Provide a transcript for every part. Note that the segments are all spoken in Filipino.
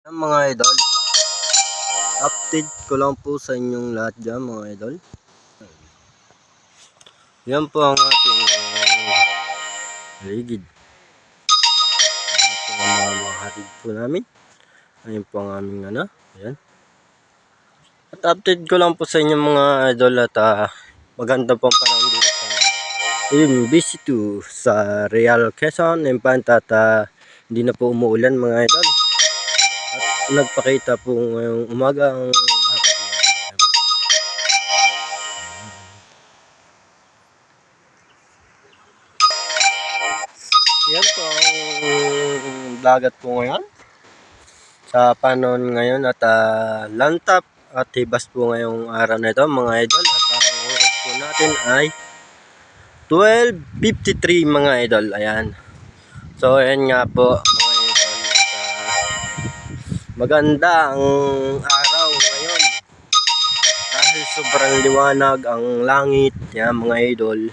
Mga idol, update ko lang po sa inyong lahat dyan mga idol. Yan po ang ating ligid. Yan po ang mga hatid po namin. Ayun po ang aming Ayan. At update ko lang po sa inyong mga idol at maganda po ang panahon dito sa BC2 sa Real Quezon, Infanta at hindi na po umuulan mga idol. At nagpakita po ngayong umaga ang yan po ang dagat po ngayon sa panahon ngayon at lantap at hibas po ngayong araw na ito mga idol. At ang oras po natin ay 12:53 mga idol. Ayan. So ayan nga po mga idol at maganda ang araw ngayon dahil sobrang liwanag ang langit. Yan mga idol.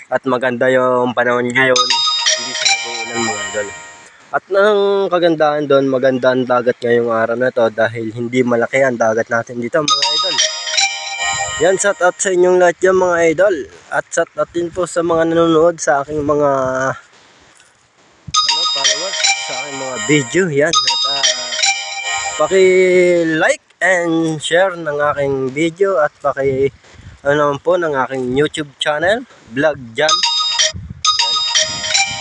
At maganda yung panahon ngayon. Hindi siya nag-uulan mga idol. At ang kagandahan doon, maganda ang dagat ngayong araw na to dahil hindi malaki ang dagat natin dito mga idol. Yan, shout out sa inyong lahat yan mga idol. At shout out din po sa mga nanonood sa aking mga followers, sa aking mga video. Yan, at paki-like and share ng aking video at naman po ng aking YouTube channel, Vlog Jan.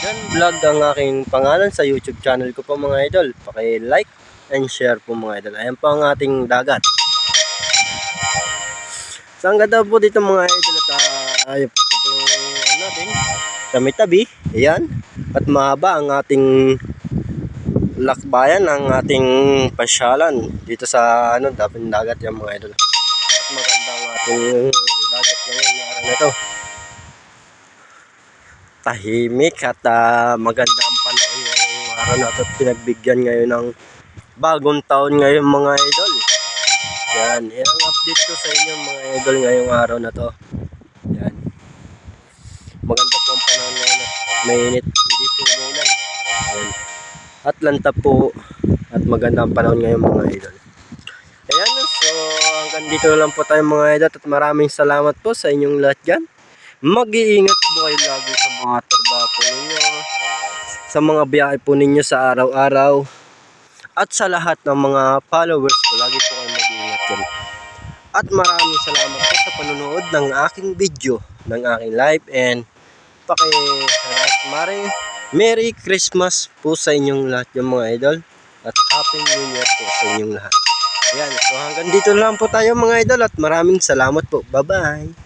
Jan Vlog ang aking pangalan sa YouTube channel ko po mga idol. Paki-like and share po mga idol. Ayan po ang ating dagat. So ang ganda po dito mga idol at ayun po yung natin tabi-tabi. Ayan. At mahaba ang ating lakbayan, ang ating pasyalan dito sa dagat yan mga idol. At maganda ang ating dagat ngayon na araw na ito. Tahimik at maganda ang panahon ngayong araw na ito. Pinagbigyan ngayon ng bagong taon ngayon mga idol. Yan, yan ang update ko sa inyo mga idol ngayong araw na to. Yan. Maganda po ang panahon ngayon at mainit, hindi po umulan. Yan. At lantap po at maganda ang panahon ngayon mga idol. Ayan, so hanggang dito lang po tayo mga idol at maraming salamat po sa inyong lahat dyan. Mag-iingat po kayo lagi sa mga trabaho po ninyo, sa mga biyahe po ninyo sa araw-araw, at sa lahat ng mga followers ko, lagi po kayo mag-iingat dyan. At maraming salamat po sa panonood ng aking video, ng aking live, and Merry Christmas po sa inyong lahat yung mga idol, at Happy New Year po sa inyong lahat. Ayan, so hanggang dito lang po tayo mga idol at maraming salamat po. Bye-bye!